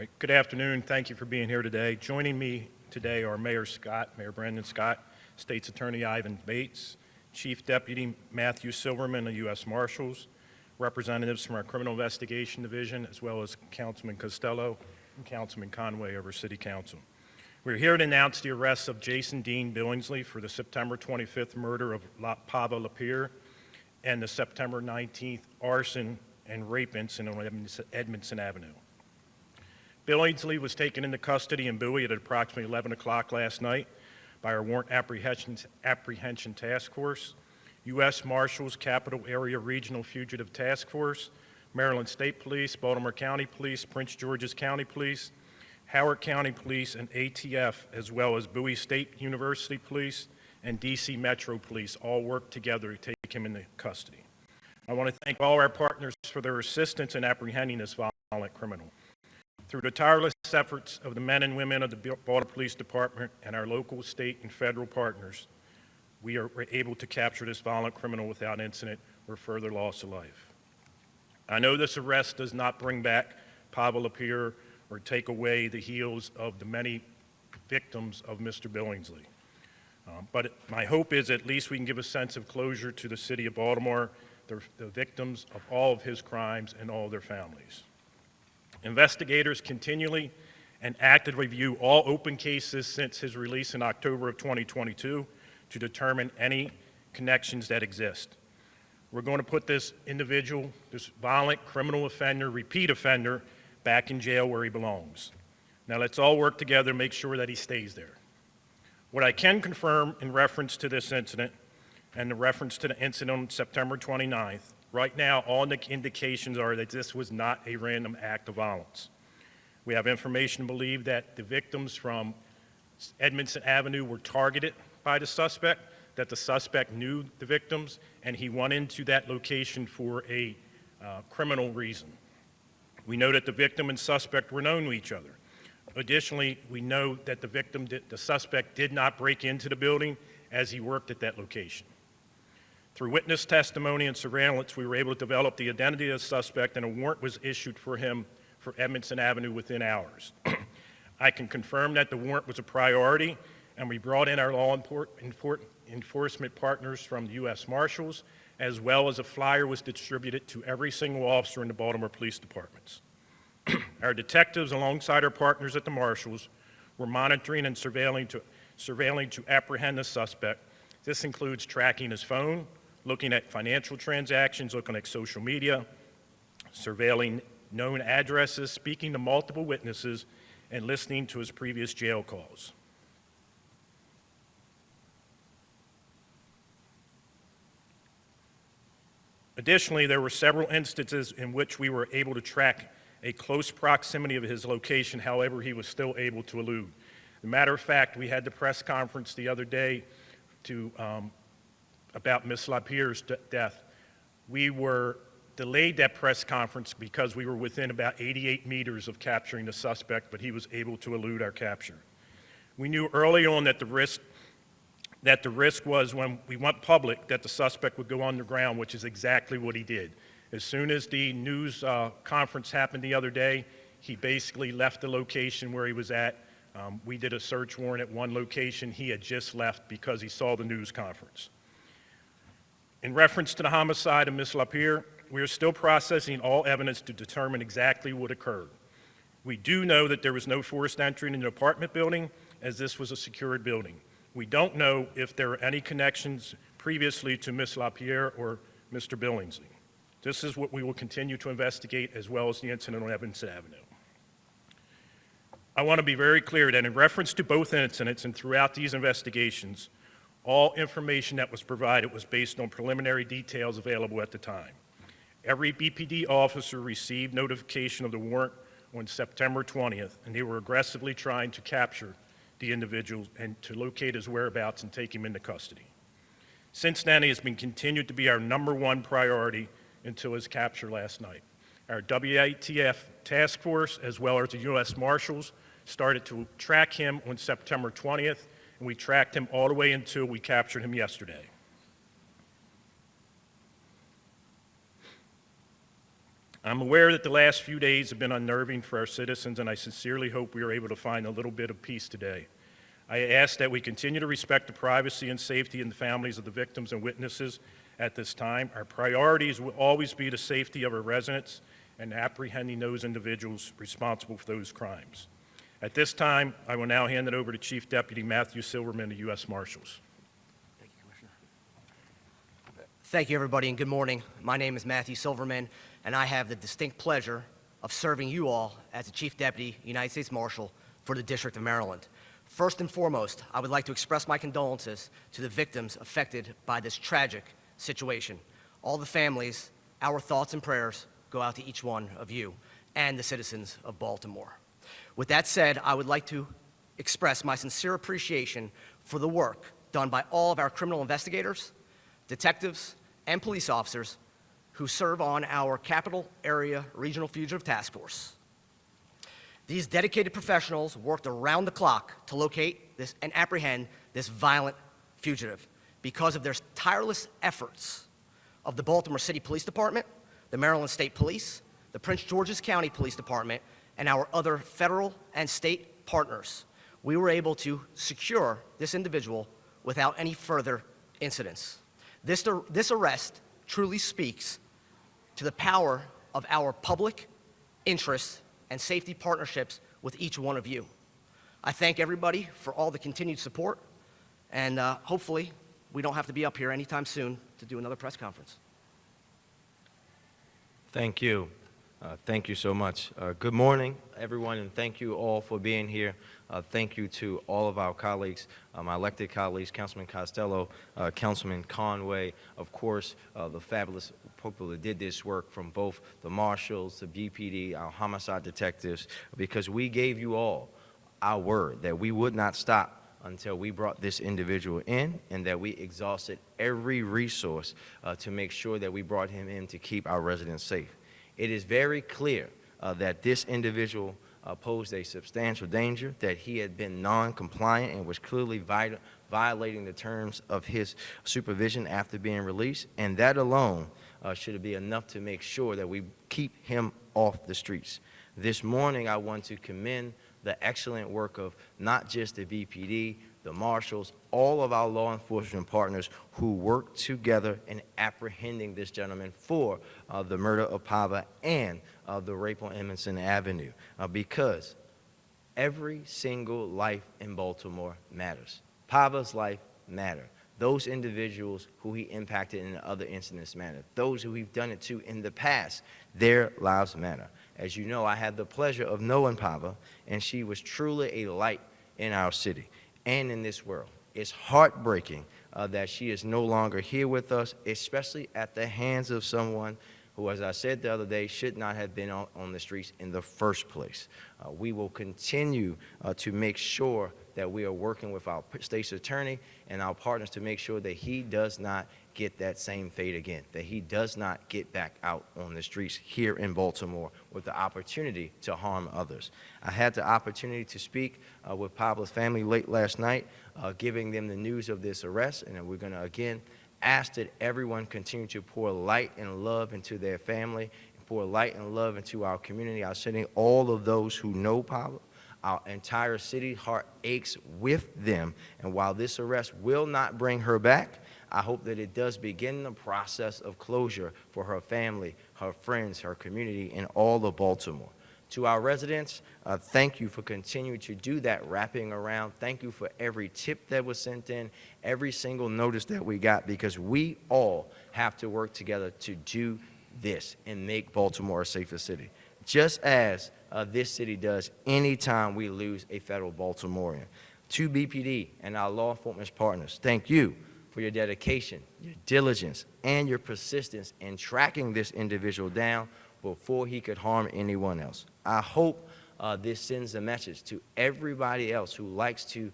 right. Good afternoon. Thank you for being here today. Joining me today are Mayor Brandon Scott, State's Attorney Ivan Bates, Chief Deputy Matthew Silverman of U.S. Marshals, representatives from our Criminal Investigation Division, as well as Councilman Costello and Councilman Conway of our City Council. We're here to announce the arrest of Jason Billingsley for the September 25th murder of Pavel Lapierre and the September 19th arson and rape incident on Edmondson Avenue. Billingsley was taken into custody in Bowie at approximately 11 o'clock last night by our Warrant Apprehension Task Force, U.S. Marshals, Capital Area Regional Fugitive Task Force, Maryland State Police, Baltimore County Police, Prince George's County Police, Howard County Police, and ATF, as well as Bowie State University Police and D.C. Metro Police, all worked together to take him into custody. I want to thank all our partners for their assistance in apprehending this violent criminal. Through the tireless efforts of the men and women of the Baltimore Police Department and our local, state, and federal partners, we are able to capture this violent criminal without incident or further loss of life. I know this arrest does not bring back Pavel Lapierre or take away the heels of the many victims of Mr. Billingsley. But my hope is at least we can give a sense of closure to the city of Baltimore, the victims of all of his crimes and all their families. Investigators continually and actively review all open cases since his release in October of 2022 to determine any connections that exist. We're going to put this individual, this violent criminal offender, repeat offender, back in jail where he belongs. Now let's all work together to make sure that he stays there. What I can confirm in reference to this incident and the reference to the incident on September 29th, right now all the indications are that this was not a random act of violence. We have information to believe that the victims from Edmondson Avenue were targeted by the suspect, that the suspect knew the victims, and he went into that location for a criminal reason. We know that the victim and suspect were known to each other. Additionally, we know that the suspect did not break into the building as he worked at that location. Through witness testimony and surveillance, we were able to develop the identity of the suspect, and a warrant was issued for him for Edmondson Avenue within hours. I can confirm that the warrant was a priority, and we brought in our law enforcement partners from the U.S. Marshals, as well as a flyer was distributed to every single officer in the Baltimore Police Departments. Our detectives, alongside our partners at the Marshals, were monitoring and surveilling to apprehend the suspect. This includes tracking his phone, looking at financial transactions, looking at social media, surveilling known addresses, speaking to multiple witnesses, and listening to his previous jail calls. Additionally, there were several instances in which we were able to track a close proximity of his location, however, he was still able to elude. As a matter of fact, we had the press conference the other day about Ms. Lapierre's death. We were delayed that press conference because we were within about 88 meters of capturing the suspect, but he was able to elude our capture. We knew early on that the risk was when we went public that the suspect would go underground, which is exactly what he did. As soon as the news conference happened the other day, he basically left the location where he was at. We did a search warrant at one location. He had just left because he saw the news conference. In reference to the homicide of Ms. Lapierre, we are still processing all evidence to determine exactly what occurred. We do know that there was no forced entry in the apartment building, as this was a secured building. We don't know if there are any connections previously to Ms. Lapierre or Mr. Billingsley. This is what we will continue to investigate, as well as the incident on Edmondson Avenue. I want to be very clear that in reference to both incidents and throughout these investigations, all information that was provided was based on preliminary details available at the time. Every BPD officer received notification of the warrant on September 20th, and they were aggressively trying to capture the individual and to locate his whereabouts and take him into custody. Since then, he has been continued to be our #1 priority until his capture last night. Our WATF task force, as well as the U.S. Marshals, started to track him on September 20th, and we tracked him all the way until we captured him yesterday. I'm aware that the last few days have been unnerving for our citizens, and I sincerely hope we are able to find a little bit of peace today. I ask that we continue to respect the privacy and safety of the families of the victims and witnesses at this time. Our priorities will always be the safety of our residents and apprehending those individuals responsible for those crimes. At this time, I will now hand it over to Chief Deputy Matthew Silverman of U.S. Marshals. Thank you, Commissioner. Thank you, everybody, and good morning. My name is Matthew Silverman, and I have the distinct pleasure of serving you all as the Chief Deputy United States Marshal for the District of Maryland. First and foremost, I would like to express my condolences to the victims affected by this tragic situation. All the families, our thoughts and prayers go out to each one of you and the citizens of Baltimore. With that said, I would like to express my sincere appreciation for the work done by all of our criminal investigators, detectives, and police officers who serve on our Capital Area Regional Fugitive Task Force. These dedicated professionals worked around the clock to locate this and apprehend this violent fugitive. Because of their tireless efforts of the Baltimore City Police Department, the Maryland State Police, the Prince George's County Police Department, and our other federal and state partners, we were able to secure this individual without any further incidents. This arrest truly speaks to the power of our public interest and safety partnerships with each one of you. I thank everybody for all the continued support, and hopefully we don't have to be up here anytime soon to do another press conference. Thank you. Thank you so much. Good morning, everyone, and thank you all for being here. Thank you to all of our colleagues, my elected colleagues, Councilman Costello, Councilman Conway, of course, the fabulous people that did this work from both the marshals, the BPD, our homicide detectives, because we gave you all our word that we would not stop until we brought this individual in and that we exhausted every resource to make sure that we brought him in to keep our residents safe. It is very clear that this individual posed a substantial danger, that he had been non-compliant and was clearly violating the terms of his supervision after being released, and that alone should be enough to make sure that we keep him off the streets. This morning, I want to commend the excellent work of not just the BPD, the marshals, all of our law enforcement partners who worked together in apprehending this gentleman for the murder of Pava and the rape on Edmondson Avenue, because every single life in Baltimore matters. Pava's life mattered. Those individuals who he impacted in other incidents matter. Those who we've done it to in the past, their lives matter. As you know, I had the pleasure of knowing Pava, and she was truly a light in our city and in this world. It's heartbreaking that she is no longer here with us, especially at the hands of someone who, as I said the other day, should not have been on the streets in the first place. We will continue to make sure that we are working with our state's attorney and our partners to make sure that he does not get that same fate again, that he does not get back out on the streets here in Baltimore with the opportunity to harm others. I had the opportunity to speak with Pablo's family late last night, giving them the news of this arrest, and we're going to again ask that everyone continue to pour light and love into their family, and pour light and love into our community, our city, all of those who know Pablo. Our entire city heart aches with them, and while this arrest will not bring her back, I hope that it does begin the process of closure for her family, her friends, her community, and all of Baltimore. To our residents, thank you for continuing to do that wrapping around. Thank you for every tip that was sent in, every single notice that we got, because we all have to work together to do this and make Baltimore a safer city, just as this city does anytime we lose a federal Baltimorean. To BPD and our law enforcement partners, thank you for your dedication, your diligence, and your persistence in tracking this individual down before he could harm anyone else. I hope this sends a message to everybody else who likes to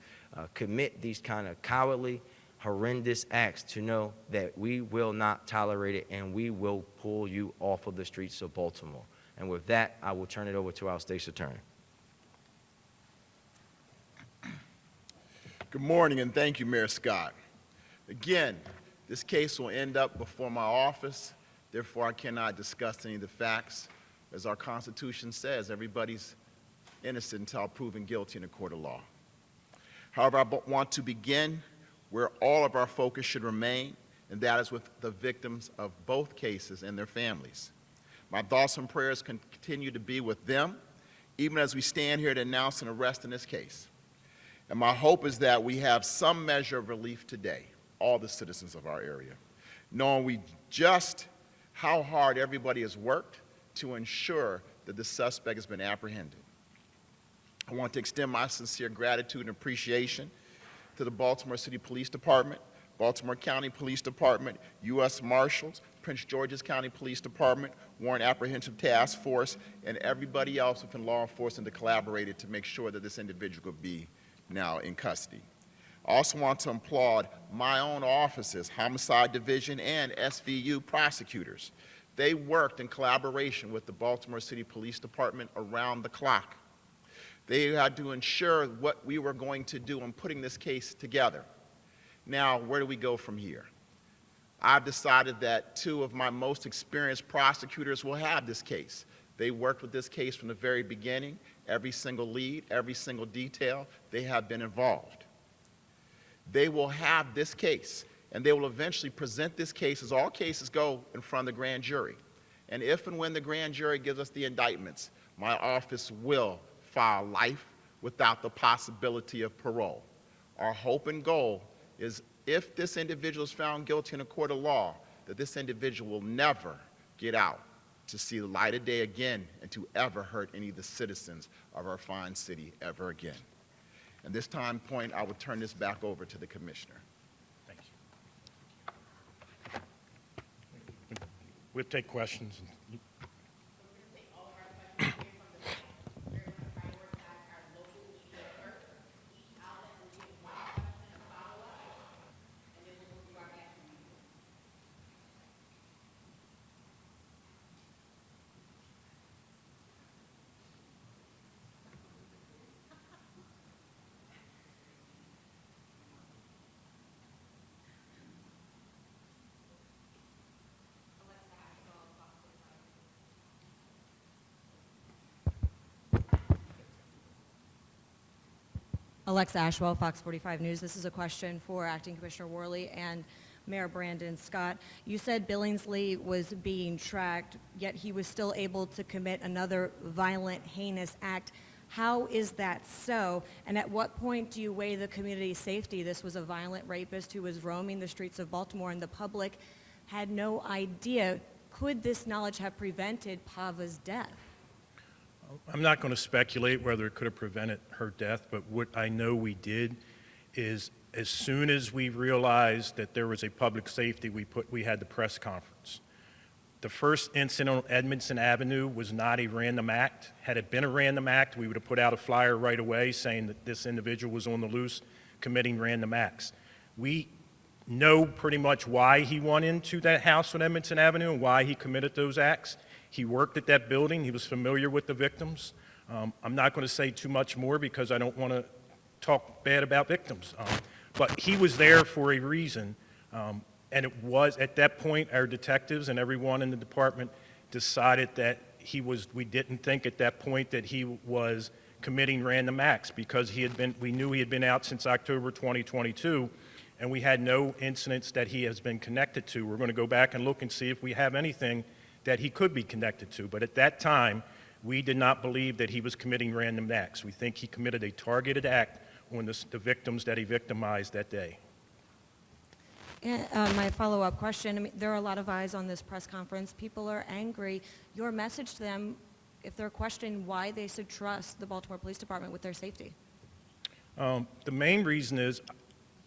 commit these kind of cowardly, horrendous acts to know that we will not tolerate it and we will pull you off of the streets of Baltimore. And with that, I will turn it over to our state's attorney. Good morning, and thank you, Mayor Scott. Again, this case will end up before my office. Therefore, I cannot discuss any of the facts As our Constitution says, everybody's innocent until proven guilty in a court of law. However, I want to begin where all of our focus should remain, and that is with the victims of both cases and their families. My thoughts and prayers continue to be with them, even as we stand here to announce an arrest in this case. And my hope is that we have some measure of relief today, all the citizens of our area, knowing just how hard everybody has worked to ensure that the suspect has been apprehended. I want to extend my sincere gratitude and appreciation to the Baltimore City Police Department, Baltimore County Police Department, U.S. Marshals, Prince George's County Police Department, Warrant Apprehensive Task Force, and everybody else within law enforcement that collaborated to make sure that this individual could be now in custody. I also want to applaud my own offices, Homicide Division and SVU prosecutors. They worked in collaboration with the Baltimore City Police Department around the clock. They had to ensure what we were going to do in putting this case together. Now, where do we go from here? I've decided that two of my most experienced prosecutors will have this case. They worked with this case from the very beginning. Every single lead, every single detail, they have been involved. They will have this case, and they will eventually present this case, as all cases go, in front of the grand jury. And if and when the grand jury gives us the indictments, my office will file life without the possibility of parole. Our hope and goal is, if this individual is found guilty in a court of law, that this individual will never get out to see the light of day again and to ever hurt any of the citizens of our fine city ever again. At this time point, I will turn this back over to the Commissioner. Thank you. We'll take questions. Alexa Ashwell, Fox 45 News. This is a question for Acting Commissioner Worley and Mayor Brandon Scott. You said Billingsley was being tracked, yet he was still able to commit another violent, heinous act. How is that so? And at what point do you weigh the community's safety? This was a violent rapist who was roaming the streets of Baltimore, and the public had no idea. Could this knowledge have prevented Pava's death? I'm not going to speculate whether it could have prevented her death, but what I know we did is, as soon as we realized that there was a public safety, we had the press conference. The first incident on Edmondson Avenue was not a random act. Had it been a random act, we would have put out a flyer right away saying that this individual was on the loose committing random acts. We know pretty much why he went into that house on Edmondson Avenue and why he committed those acts. He worked at that building. He was familiar with the victims. I'm not going to say too much more because I don't want to talk bad about victims. But he was there for a reason. And it was, at that point, our detectives and everyone in the department decided that we didn't think at that point that he was committing random acts because we knew he had been out since October 2022, and we had no incidents that he has been connected to. We're going to go back and look and see if we have anything that he could be connected to. But at that time, we did not believe that he was committing random acts. We think he committed a targeted act on the victims that he victimized that day. And my follow-up question, I mean, there are a lot of eyes on this press conference. People are angry. Your message to them, if they're questioning why they should trust the Baltimore Police Department with their safety? The main reason is,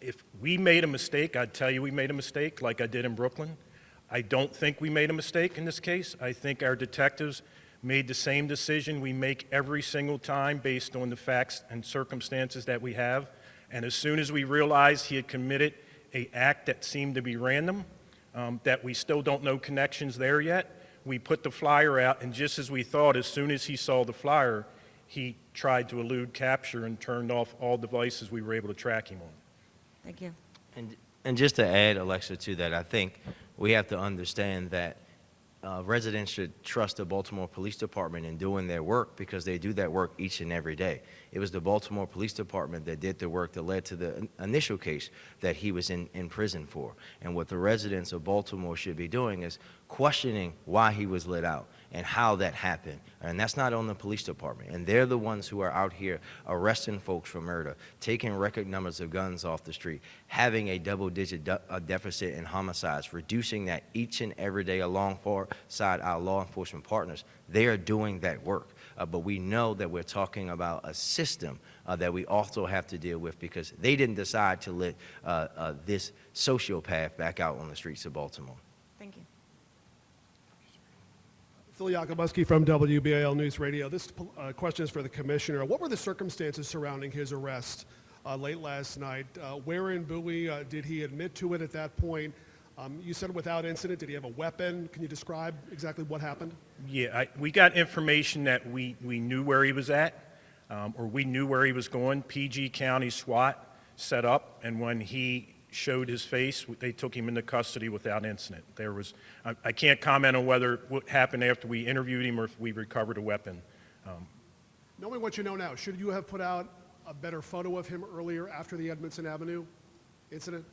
if we made a mistake, I'd tell you we made a mistake like I did in Brooklyn. I don't think we made a mistake in this case. I think our detectives made the same decision we make every single time based on the facts and circumstances that we have. And as soon as we realized he had committed an act that seemed to be random, that we still don't know connections there yet, we put the flyer out, and just as we thought, as soon as he saw the flyer, he tried to elude capture and turned off all devices we were able to track him on. Thank you. And just to add, Alexa, to that, I think we have to understand that residents should trust the Baltimore Police Department in doing their work because they do that work each and every day. It was the Baltimore Police Department that did the work that led to the initial case that he was in prison for. And what the residents of Baltimore should be doing is questioning why he was let out and how that happened. And that's not on the police department. And they're the ones who are out here arresting folks for murder, taking record numbers of guns off the street, having a double-digit deficit in homicides, reducing that each and every day alongside our law enforcement partners. They are doing that work. But we know that we're talking about a system that we also have to deal with because they didn't decide to let this sociopath back out on the streets of Baltimore. Thank you. Phil Yakubuski from WBAL News Radio. This question is for the commissioner. What were the circumstances surrounding his arrest late last night? Where in Bowie did he admit to it at that point? You said without incident. Did he have a weapon? Can you describe exactly what happened? Yeah, we got information that we knew where he was at, or we knew where he was going. PG County SWAT set up, and when he showed his face, they took him into custody without incident. There was, I can't comment on what happened after we interviewed him or if we recovered a weapon. Knowing what you know now, should you have put out a better photo of him earlier after the Edmondson Avenue incident?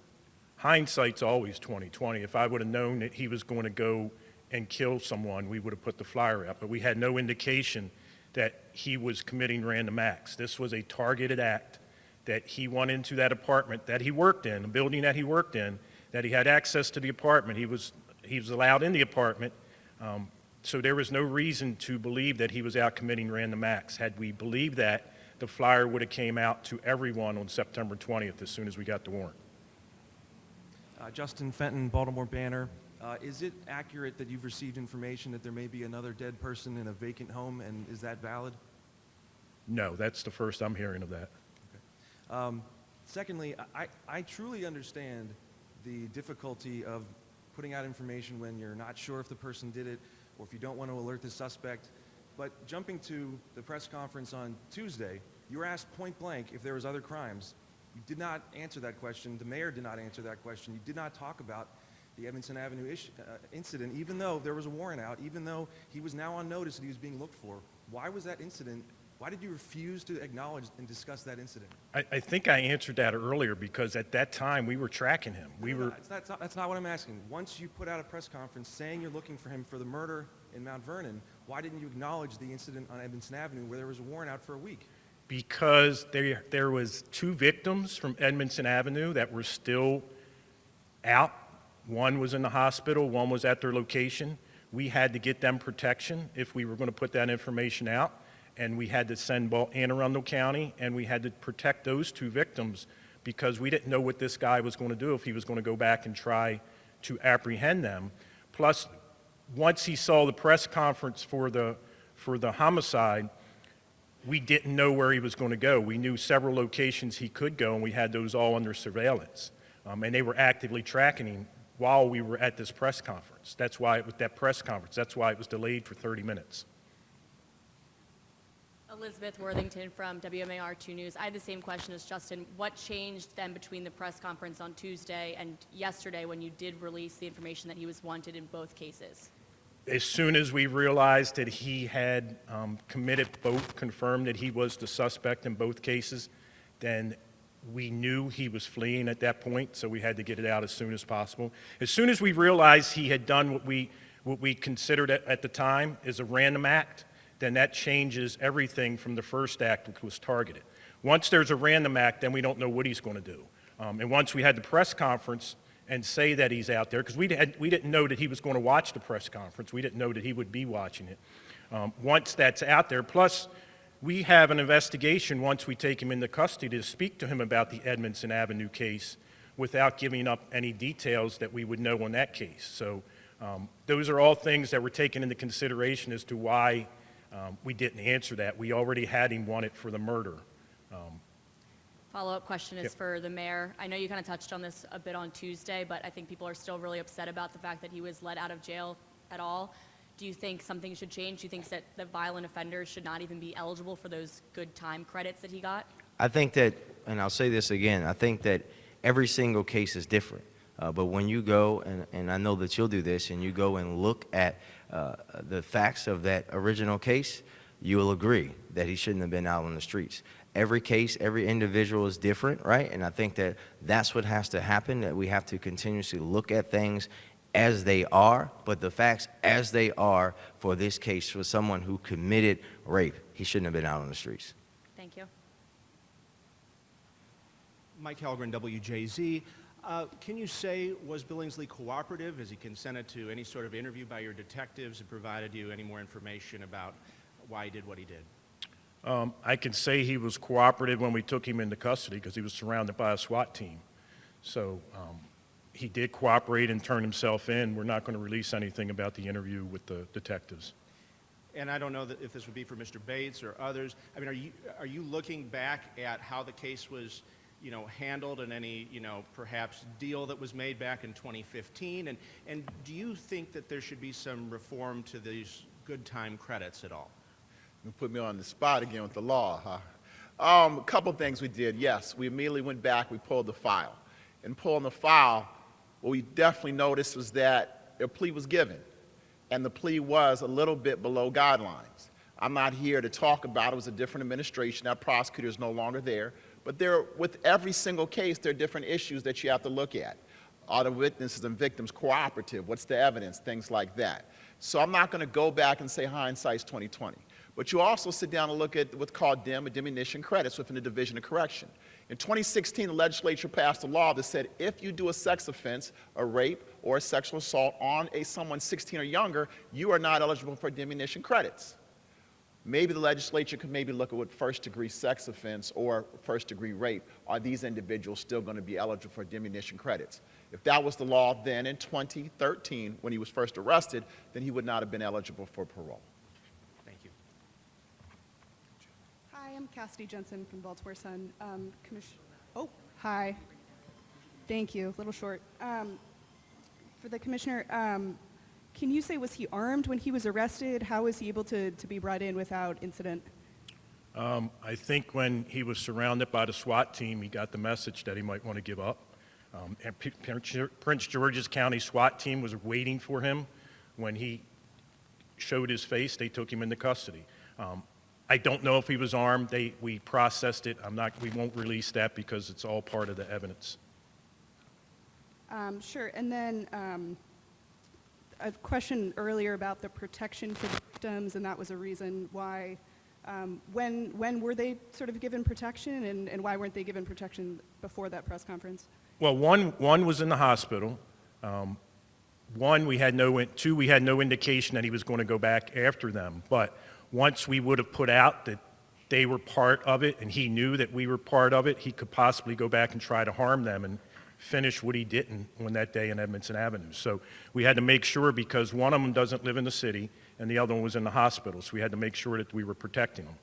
Hindsight's always 20/20. If I would have known that he was going to go and kill someone, we would have put the flyer out. But we had no indication that he was committing random acts. This was a targeted act that he went into that apartment that he worked in, a building that he worked in, that he had access to the apartment. He was allowed in the apartment. So there was no reason to believe that he was out committing random acts. Had we believed that, the flyer would have came out to everyone on September 20th as soon as we got the warrant. Justin Fenton, Baltimore Banner. Is it accurate that you've received information that there may be another dead person in a vacant home, and is that valid? No, that's the first I'm hearing of that. Secondly, I truly understand the difficulty of putting out information when you're not sure if the person did it or if you don't want to alert the suspect. But jumping to the press conference on Tuesday, you were asked point blank if there was other crimes. You did not answer that question. The mayor did not answer that question. You did not talk about the Edmondson Avenue incident, even though there was a warrant out, even though he was now on notice and he was being looked for. Why was that incident? Why did you refuse to acknowledge and discuss that incident? I think I answered that earlier because at that time we were tracking him. That's not what I'm asking. Once you put out a press conference saying you're looking for him for the murder in Mount Vernon, why didn't you acknowledge the incident on Edmondson Avenue where there was a warrant out for a week? Because there was 2 victims from Edmondson Avenue that were still out. One was in the hospital, one was at their location. We had to get them protection if we were going to put that information out. And we had to send Anne Arundel County, and we had to protect those 2 victims because we didn't know what this guy was going to do, if he was going to go back and try to apprehend them. Plus, once he saw the press conference for the homicide, we didn't know where he was going to go. We knew several locations he could go, and we had those all under surveillance. And they were actively tracking him while we were at this press conference. That's why it was that press conference. That's why it was delayed for 30 minutes. Elizabeth Worthington from WMAR 2 News. I had the same question as Justin. What changed then between the press conference on Tuesday and yesterday when you did release the information that he was wanted in both cases? As soon as we realized that he had confirmed that he was the suspect in both cases, then we knew he was fleeing at that point, so we had to get it out as soon as possible. As soon as we realized he had done what we considered at the time as a random act, then that changes everything from the first act, which was targeted. Once there's a random act, then we don't know what he's going to do. And once we had the press conference and say that he's out there, because we didn't know that he was going to watch the press conference. We didn't know that he would be watching it. Once that's out there, plus we have an investigation once we take him into custody to speak to him about the Edmondson Avenue case without giving up any details that we would know on that case. So those are all things that were taken into consideration as to why we didn't answer that. We already had him wanted for the murder. Follow-up question is Yep. for the mayor. I know you kind of touched on this a bit on Tuesday, but I think people are still really upset about the fact that he was let out of jail at all. Do you think something should change? Do you think that the violent offenders should not even be eligible for those good time credits that he got? I think that, and I'll say this again, I think that every single case is different. But when you go, and I know that you'll do this, and you go and look at the facts of that original case, you will agree that he shouldn't have been out on the streets. Every case, every individual is different, right? And I think that that's what has to happen, that we have to continuously look at things as they are, but the facts as they are for this case, for someone who committed rape, he shouldn't have been out on the streets. Thank you. Mike Halgren, WJZ. Can you say, was Billingsley cooperative? Has he consented to any sort of interview by your detectives and provided you any more information about why he did what he did? I can say he was cooperative when we took him into custody because he was surrounded by a SWAT team. So he did cooperate and turn himself in. We're not going to release anything about the interview with the detectives. And I don't know that if this would be for Mr. Bates or others. I mean, are you looking back at how the case was, handled and any, perhaps deal that was made back in 2015? And do you think that there should be some reform to these good time credits at all? You put me on the spot again with the law, huh? A couple things we did. Yes, we immediately went back, we pulled the file. In pulling the file, what we definitely noticed was that a plea was given, and the plea was a little bit below guidelines. I'm not here to talk about it. It was a different administration. That prosecutor is no longer there. But with every single case, there are different issues that you have to look at. Are the witnesses and victims cooperative? What's the evidence? Things like that. So I'm not going to go back and say hindsight's 20/20. But you also sit down and look at what's called DIM, or diminution credits, within the Division of Correction. In 2016, the legislature passed a law that said if you do a sex offense, a rape, or a sexual assault on someone 16 or younger, you are not eligible for diminution credits. Maybe the legislature could maybe look at what first-degree sex offense or first-degree rape. Are these individuals still going to be eligible for diminution credits? If that was the law then in 2013, when he was first arrested, then he would not have been eligible for parole. Thank you. Hi, I'm Cassidy Jensen from Baltimore Sun. Hi. Thank you. A little short. For the commissioner, can you say, was he armed when he was arrested? How was he able to be brought in without incident? I think when he was surrounded by the SWAT team, he got the message that he might want to give up. And Prince George's County SWAT team was waiting for him. When he showed his face, they took him into custody. I don't know if he was armed. We processed it. We won't release that because it's all part of the evidence. Sure. And then a question earlier about the protection for victims, and that was a reason why. When were they sort of given protection, and why weren't they given protection before that press conference? Well, one was in the hospital. Two, we had no indication that he was going to go back after them. But once we would have put out that they were part of it, and he knew that we were part of it, he could possibly go back and try to harm them and finish what he didn't on that day in Edmondson Avenue. So we had to make sure, because one of them doesn't live in the city and the other one was in the hospital, so we had to make sure that we were protecting them.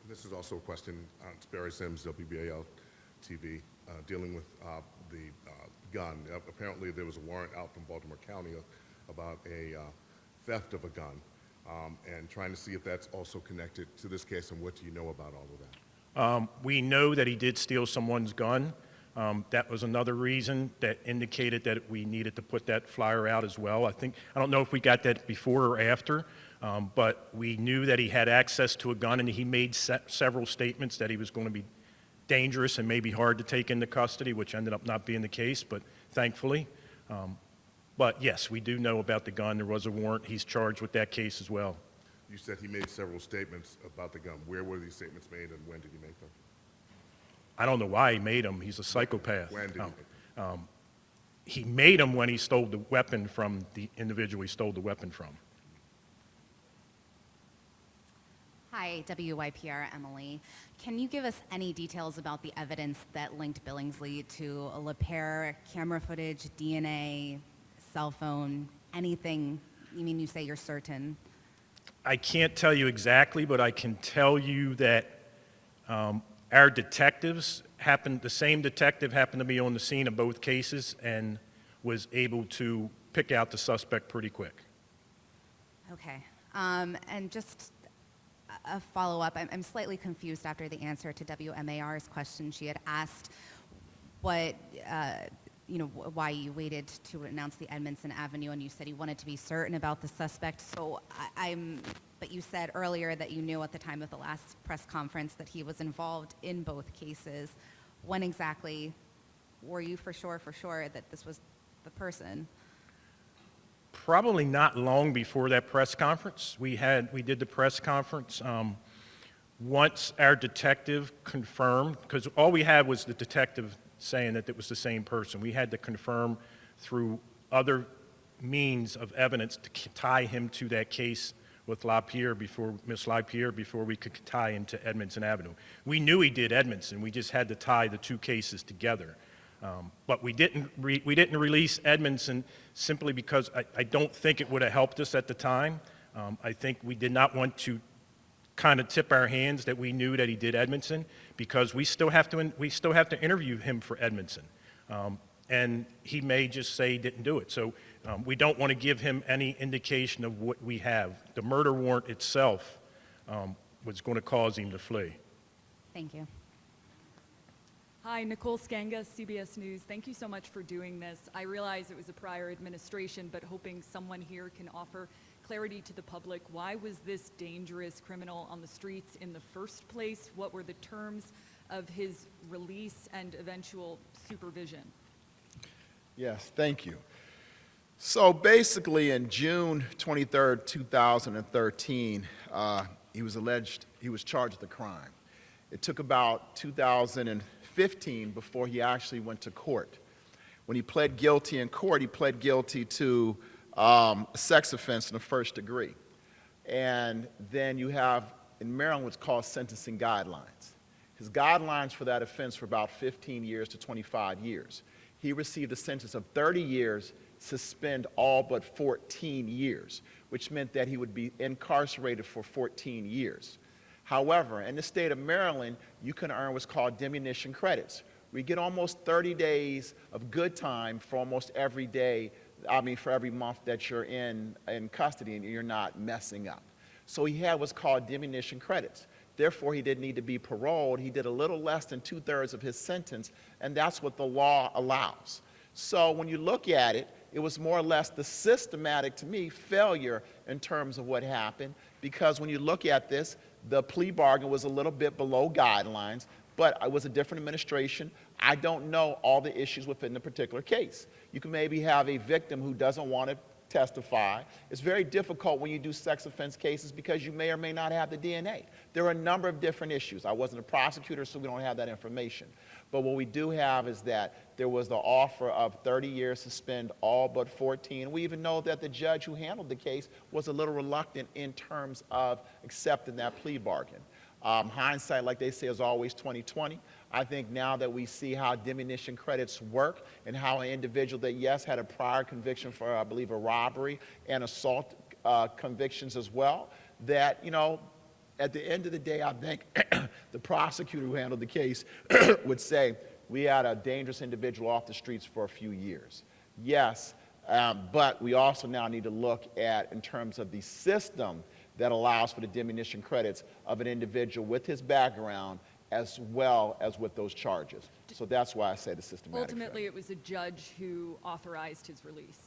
This is also a question, it's Barry Sims, WBAL TV, dealing with the gun. Apparently there was a warrant out from Baltimore County about a theft of a gun, and trying to see if that's also connected to this case, and what do you know about all of that? We know that he did steal someone's gun. That was another reason that indicated that we needed to put that flyer out as well. I don't know if we got that before or after, but we knew that he had access to a gun, and he made several statements that he was going to be dangerous and maybe hard to take into custody, which ended up not being the case, but thankfully. But yes, we do know about the gun. There was a warrant. He's charged with that case as well. You said he made several statements about the gun. Where were these statements made, and when did he make them? I don't know why he made them. He's a psychopath. When did he make them? He made them when he stole the weapon from the individual he stole the weapon from. Hi, WYPR Emily. Can you give us any details about the evidence that linked Billingsley to a LePaire, camera footage, DNA, cell phone, anything? You say you're certain? I can't tell you exactly, but I can tell you that our detectives the same detective happened to be on the scene of both cases and was able to pick out the suspect pretty quick. Okay. And just a follow-up. I'm slightly confused after the answer to WMAR's question. She had asked what why you waited to announce the Edmondson Avenue, and you said you wanted to be certain about the suspect. So but you said earlier that you knew at the time of the last press conference that he was involved in both cases. When exactly were you for sure that this was the person? Probably not long before that press conference. We did the press conference. Once our detective confirmed, because all we had was the detective saying that it was the same person. We had to confirm through other means of evidence to tie him to that case with Miss LaPierre before we could tie him to Edmondson Avenue. We knew he did Edmondson. We just had to tie the two cases together. But we didn't release Edmondson simply because I don't think it would have helped us at the time. I think we did not want to kind of tip our hands that we knew that he did Edmondson, because we still have to interview him for Edmondson, and he may just say he didn't do it. So we don't want to give him any indication of what we have. The murder warrant itself was going to cause him to flee. Thank you. Hi, Nicole Skanga, CBS News. Thank you so much for doing this. I realize it was a prior administration, but hoping someone here can offer clarity to the public. Why was this dangerous criminal on the streets in the first place? What were the terms of his release and eventual supervision? Yes, thank you. So basically, in June 23rd, 2013, he was charged with a crime. It took about 2015 before he actually went to court. When he pled guilty in court, he pled guilty to a sex offense in the first degree. And then you have, in Maryland, what's called sentencing guidelines. His guidelines for that offense were about 15 years to 25 years. He received a sentence of 30 years, suspend all but 14 years, which meant that he would be incarcerated for 14 years. However, in the state of Maryland, you can earn what's called diminution credits. We get almost 30 days of good time for almost every day, for every month that you're in custody and you're not messing up. So he had what's called diminution credits. Therefore, he didn't need to be paroled. He did a little less than 2/3 of his sentence, and that's what the law allows. So when you look at it, it was more or less the systematic, to me, failure in terms of what happened, because when you look at this, the plea bargain was a little bit below guidelines, but it was a different administration. I don't know all the issues within the particular case. You can maybe have a victim who doesn't want to testify. It's very difficult when you do sex offense cases because you may or may not have the DNA. There are a number of different issues. I wasn't a prosecutor, so we don't have that information. But what we do have is that there was the offer of 30 years to suspend all but 14. We even know that the judge who handled the case was a little reluctant in terms of accepting that plea bargain. Hindsight, like they say, is always 20/20. I think now that we see how diminution credits work and how an individual that, yes, had a prior conviction for, I believe, a robbery and assault convictions as well, that, at the end of the day, I think the prosecutor who handled the case would say, we had a dangerous individual off the streets for a few years. Yes, but we also now need to look at, in terms of the system that allows for the diminution credits of an individual with his background as well as with those charges. So that's why I say the systematic Ultimately, failure. it was a judge who authorized his release.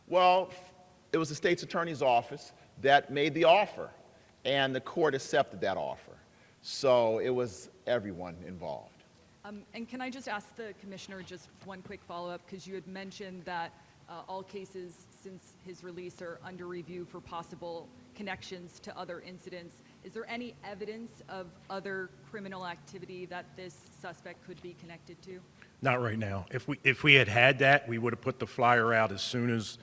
Well, it was the state's attorney's office that made the offer, and the court accepted that offer. So it was everyone involved. And can I just ask the commissioner just one quick follow-up, because you had mentioned that all cases since his release are under review for possible connections to other incidents. Is there any evidence of other criminal activity that this suspect could be connected to? Not right now. If we had that, we would have put the flyer out as soon as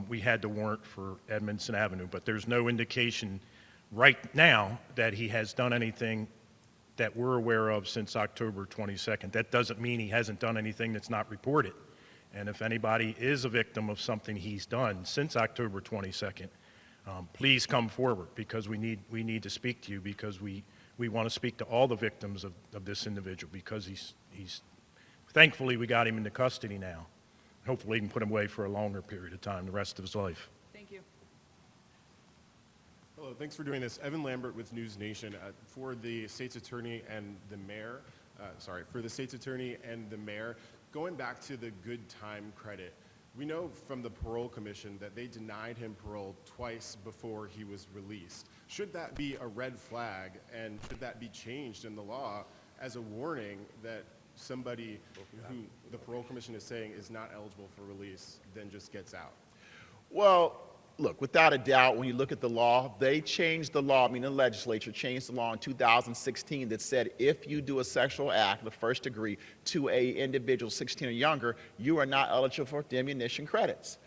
we had the warrant for Edmondson Avenue. But there's no indication right now that he has done anything that we're aware of since October 22nd. That doesn't mean he hasn't done anything that's not reported. And if anybody is a victim of something he's done since October 22nd, please come forward, because we need to speak to you, because we want to speak to all the victims of this individual, because he's thankfully we got him into custody now. Hopefully we can put him away for a longer period of time, the rest of his life. Thank you. Hello, thanks for doing this. Evan Lambert with News Nation. For the state's attorney and the mayor, Going back to the good time credit, we know from the parole commission that they denied him parole twice before he was released. Should that be a red flag, and should that be changed in the law as a warning that somebody who the parole commission is saying is not eligible for release then just gets out? Well, look, without a doubt, when you look at the law, they changed the law, I mean, the legislature changed the law in 2016 that said if you do a sexual act, the first degree, to a individual 16 or younger, you are not eligible for diminution credits.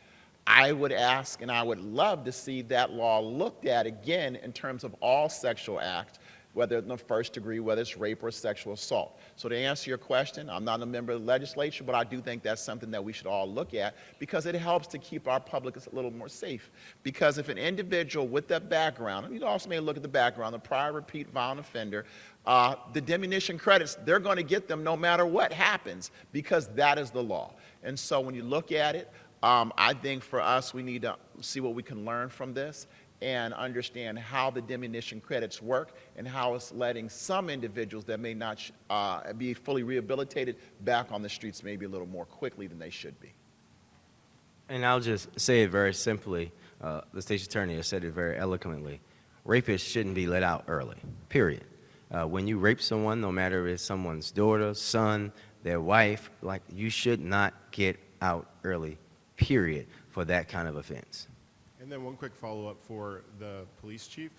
I would ask, and I would love to see that law looked at again in terms of all sexual acts, whether in the first degree, whether it's rape or sexual assault. So to answer your question, I'm not a member of the legislature, but I do think that's something that we should all look at because it helps to keep our public a little more safe. Because if an individual with that background, and you also may look at the background, the prior repeat violent offender, the diminution credits, they're going to get them no matter what happens because that is the law. And so when you look at it, I think for us, we need to see what we can learn from this and understand how the diminution credits work and how it's letting some individuals that may not be fully rehabilitated back on the streets maybe a little more quickly than they should be. And I'll just say it very simply. The state's attorney has said it very eloquently. Rapists shouldn't be let out early, period. When you rape someone, no matter if it's someone's daughter, son, their wife, like, you should not get out early, period, for that kind of offense. And then one quick follow-up for the police chief.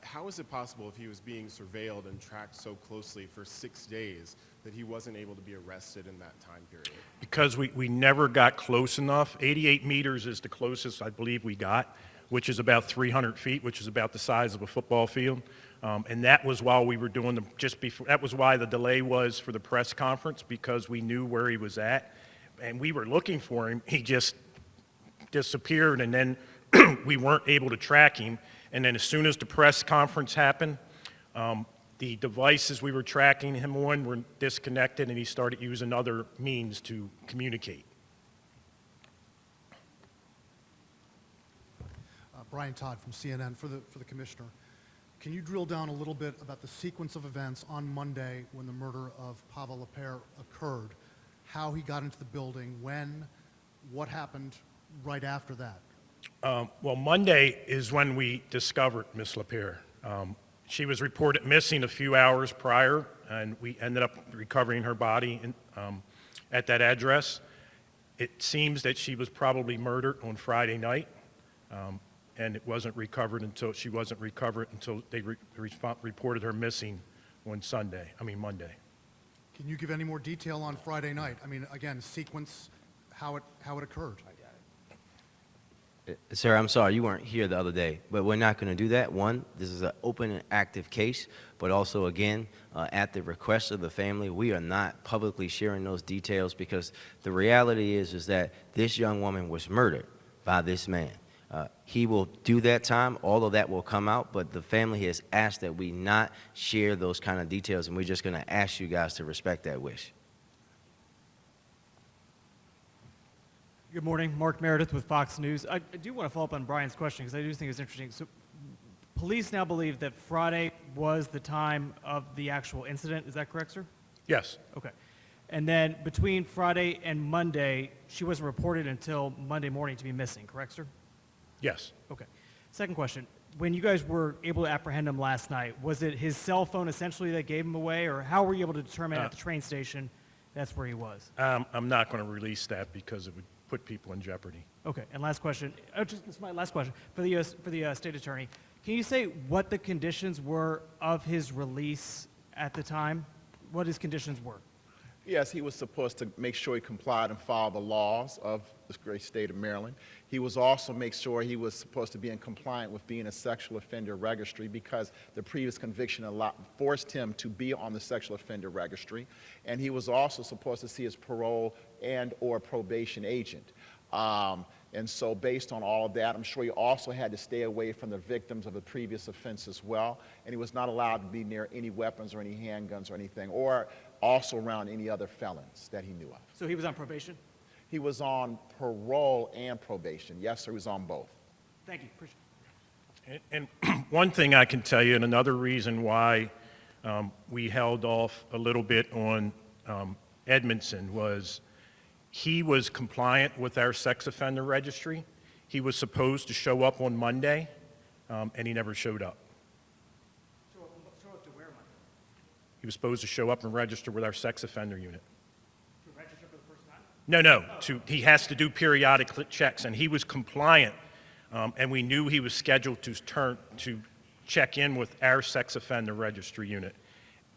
How is it possible if he was being surveilled and tracked so closely for 6 days that he wasn't able to be arrested in that time period? Because we never got close enough. 88 meters is the closest I believe we got, which is about 300 feet, which is about the size of a football field. And that was while we were doing that was why the delay was for the press conference, because we knew where he was at. And we were looking for him. He just disappeared, and then we weren't able to track him. And then as soon as the press conference happened, the devices we were tracking him on were disconnected, and he started using other means to communicate. Brian Todd from CNN for the commissioner. Can you drill down a little bit about the sequence of events on Monday when the murder of Pavel Lepere occurred? How he got into the building, when, what happened right after that? Well, Monday is when we discovered Miss Lepere. She was reported missing a few hours prior, and we ended up recovering her body at that address. It seems that she was probably murdered on Friday night, and she wasn't recovered until they reported her missing on Monday. Can you give any more detail on Friday night? I mean, again, sequence, how it occurred. Sir, I'm sorry, you weren't here the other day, but we're not going to do that. One, this is an open and active case, but also, again, at the request of the family, we are not publicly sharing those details because the reality is that this young woman was murdered by this man. He will do that time, all of that will come out, but the family has asked that we not share those kind of details, and we're just going to ask you guys to respect that wish. Good morning, Mark Meredith with Fox News. I do want to follow up on Brian's question because I do think it's interesting. So police now believe that Friday was the time of the actual incident. Is that correct, sir? Yes. Okay. And then between Friday and Monday, she wasn't reported until Monday morning to be missing, correct, sir? Yes. Okay. Second question. When you guys were able to apprehend him last night, was it his cell phone essentially that gave him away, or how were you able to determine at the train station that's where he was? I'm not going to release that because it would put people in jeopardy. Okay, and last question. This is my last question for the state attorney. Can you say what the conditions were of his release at the time? What his conditions were? Yes, he was supposed to make sure he complied and followed the laws of this great state of Maryland. He was also make sure he was supposed to be in compliance with being a sexual offender registry because the previous conviction forced him to be on the sexual offender registry. And he was also supposed to see his parole and or probation agent. And so based on all of that, I'm sure he also had to stay away from the victims of the previous offense as well. And he was not allowed to be near any weapons or any handguns or anything, or also around any other felons that he knew of. So he was on probation? He was on parole and probation. Yes, sir, he was on both. Thank you. Appreciate it. And one thing I can tell you, and another reason why we held off a little bit on Edmondson was He was compliant with our sex offender registry. He was supposed to show up on Monday, and he never showed up. Show up to where, Mike? He was supposed to show up and register with our sex offender unit. To register for the first time? No. He has to do periodic checks, and he was compliant, and we knew he was scheduled to check in with our sex offender registry unit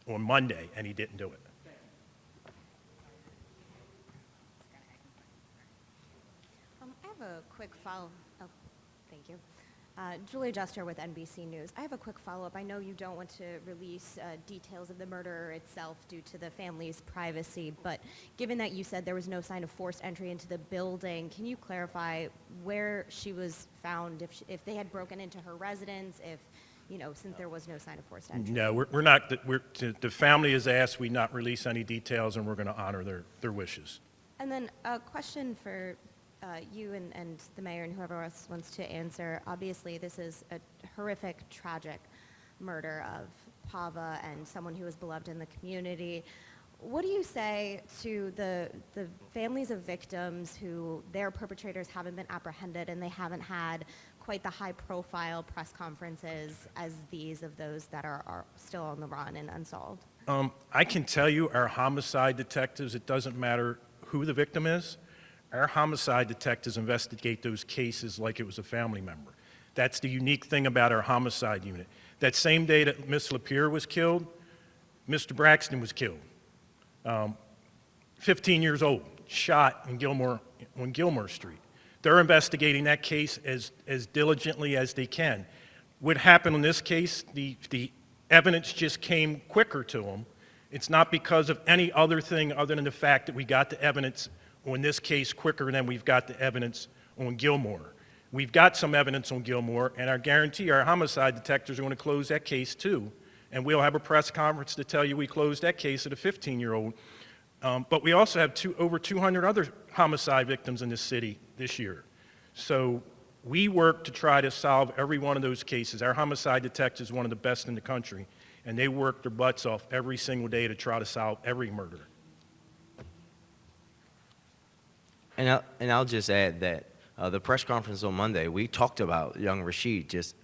on Monday, and he didn't do it. I have a quick follow. Oh, thank you. Julia Juster with NBC News. I have a quick follow-up. I know you don't want to release details of the murder itself due to the family's privacy, but given that you said there was no sign of forced entry into the building, can you clarify where she was found, if they had broken into her residence, if, since there was no sign of forced entry? No, we're not. The family has asked we not release any details, and we're going to honor their wishes. And then a question for you and the mayor and whoever else wants to answer. Obviously, this is a horrific, tragic murder of Pava and someone who was beloved in the community. What do you say to the families of victims who their perpetrators haven't been apprehended and they haven't had quite the high-profile press conferences as these of those that are still on the run and unsolved? I can tell you, our homicide detectives, it doesn't matter who the victim is, our homicide detectives investigate those cases like it was a family member. That's the unique thing about our homicide unit. That same day that Miss Lapierre was killed, Mr. Braxton was killed. 15 years old, shot on Gilmore Street. They're investigating that case as diligently as they can. What happened in this case, the evidence just came quicker to them. It's not because of any other thing other than the fact that we got the evidence on this case quicker than we've got the evidence on Gilmore. We've got some evidence on Gilmore, and I guarantee our homicide detectives are going to close that case too. And we'll have a press conference to tell you we closed that case at a 15-year-old. But we also have over 200 other homicide victims in this city this year. So we work to try to solve every one of those cases. Our homicide detective is one of the best in the country, and they work their butts off every single day to try to solve every murder. And I'll just add that the press conference on Monday, we talked about young Rashid just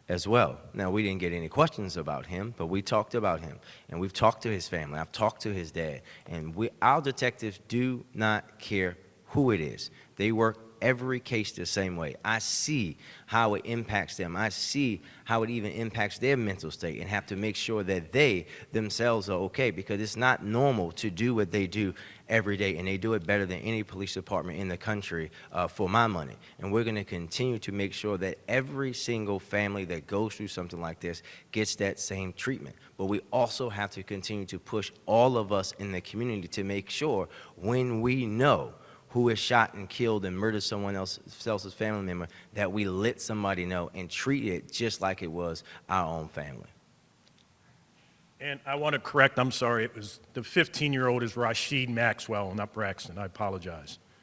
as well. Now, we didn't get any questions about him, but we talked about him, and we've talked to his family. I've talked to his dad, and our detectives do not care who it is. They work every case the same way. I see how it impacts them. I see how it even impacts their mental state, and have to make sure that they themselves are okay, because it's not normal to do what they do every day, and they do it better than any police department in the country for my money. And we're going to continue to make sure that every single family that goes through something like this gets that same treatment. But we also have to continue to push all of us in the community to make sure when we know who is shot and killed and murdered someone else's family member, that we let somebody know and treat it just like it was our own family. And I want to correct, I'm sorry, it was the 15-year-old is Rashid Maxwell, not Braxton. I apologize.